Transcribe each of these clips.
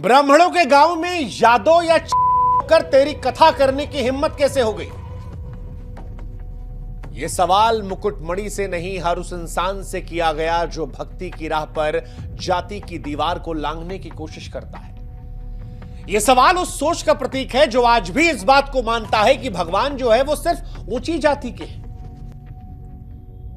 ब्राह्मणों के गांव में यादव या कर तेरी कथा करने की हिम्मत कैसे हो गई? यह सवाल मुकुटमणि से नहीं, हर उस इंसान से किया गया जो भक्ति की राह पर जाति की दीवार को लांघने की कोशिश करता है। यह सवाल उस सोच का प्रतीक है जो आज भी इस बात को मानता है कि भगवान जो है वो सिर्फ ऊंची जाति के हैं।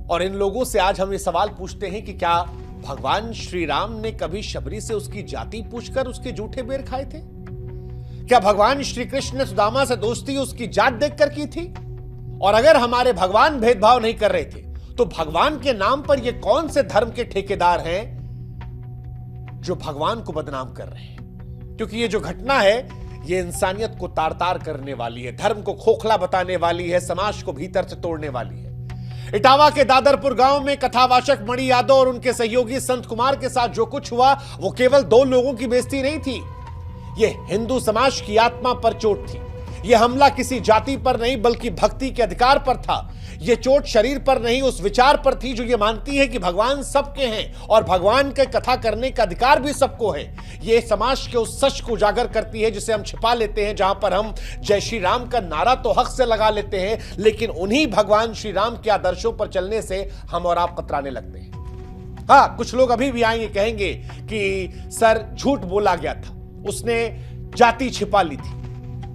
और इन लोगों से आज हम ये सवाल पूछते हैं कि क्या भगवान श्री राम ने कभी शबरी से उसकी जाति पूछकर उसके जूठे बेर खाए थे? क्या भगवान श्री कृष्ण ने सुदामा से दोस्ती उसकी जात देखकर की थी? और अगर हमारे भगवान भेदभाव नहीं कर रहे थे तो भगवान के नाम पर ये कौन से धर्म के ठेकेदार हैं जो भगवान को बदनाम कर रहे हैं? क्योंकि ये जो घटना है ये इंसानियत को तार तार करने वाली है, धर्म को खोखला बताने वाली है, समाज को भीतर से तोड़ने वाली है। इटावा के दादरपुर गांव में कथावाचक मणि यादव और उनके सहयोगी संत कुमार के साथ जो कुछ हुआ वो केवल दो लोगों की बेइज्जती नहीं थी, यह हिंदू समाज की आत्मा पर चोट थी। यह हमला किसी जाति पर नहीं बल्कि भक्ति के अधिकार पर था। यह चोट शरीर पर नहीं उस विचार पर थी जो ये मानती है कि भगवान सबके हैं और भगवान के कथा करने का अधिकार भी सबको है। यह समाज के उस सच को उजागर करती है जिसे हम छिपा लेते हैं, जहां पर हम जय श्री राम का नारा तो हक से लगा लेते हैं लेकिन उन्हीं भगवान श्री राम के आदर्शों पर चलने से हम और आप कतराने लगते हैं। हाँ, कुछ लोग अभी भी आएंगे, कहेंगे कि सर झूठ बोला गया था, उसने जाति छिपा ली थी।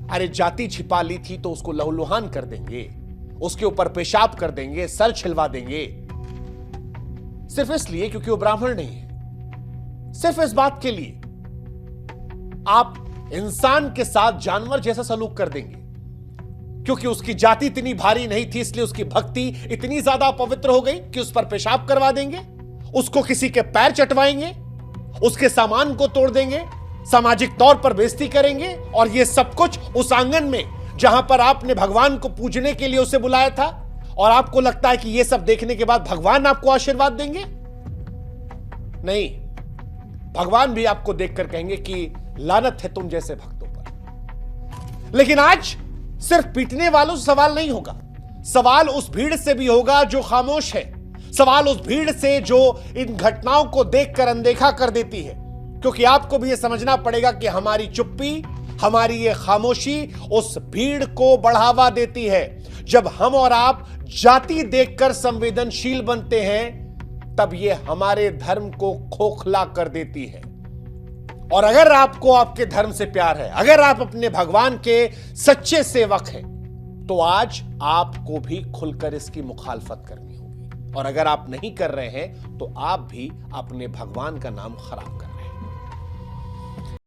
अरे जाति छिपा ली थी तो उसको लहूलुहान कर देंगे, उसके ऊपर पेशाब कर देंगे, सर छिलवा देंगे, सिर्फ इसलिए क्योंकि वो ब्राह्मण नहीं है। सिर्फ इस बात के लिए आप इंसान के साथ जानवर जैसा सलूक कर देंगे क्योंकि उसकी जाति इतनी भारी नहीं थी, इसलिए उसकी भक्ति इतनी ज्यादा पवित्र हो गई कि उस पर पेशाब करवा देंगे, उसको किसी के पैर चटवाएंगे, उसके सामान को तोड़ देंगे, सामाजिक तौर पर बेइज्जती करेंगे। और यह सब कुछ उस आंगन में जहां पर आपने भगवान को पूजने के लिए उसे बुलाया था और आपको लगता है कि यह सब देखने के बाद भगवान आपको आशीर्वाद देंगे? नहीं, भगवान भी आपको देखकर कहेंगे कि लानत है तुम जैसे भक्तों पर। लेकिन आज सिर्फ पीटने वालों से सवाल नहीं होगा, सवाल उस भीड़ से भी होगा जो खामोश है, सवाल उस भीड़ से जो इन घटनाओं को देखकर अनदेखा कर देती है। क्योंकि आपको भी यह समझना पड़ेगा कि हमारी चुप्पी, हमारी ये खामोशी उस भीड़ को बढ़ावा देती है। जब हम और आप जाति देखकर संवेदनशील बनते हैं तब ये हमारे धर्म को खोखला कर देती है। और अगर आपको आपके धर्म से प्यार है, अगर आप अपने भगवान के सच्चे सेवक हैं, तो आज आपको भी खुलकर इसकी मुखालफत करनी होगी। और अगर आप नहीं कर रहे हैं तो आप भी अपने भगवान का नाम खराब कर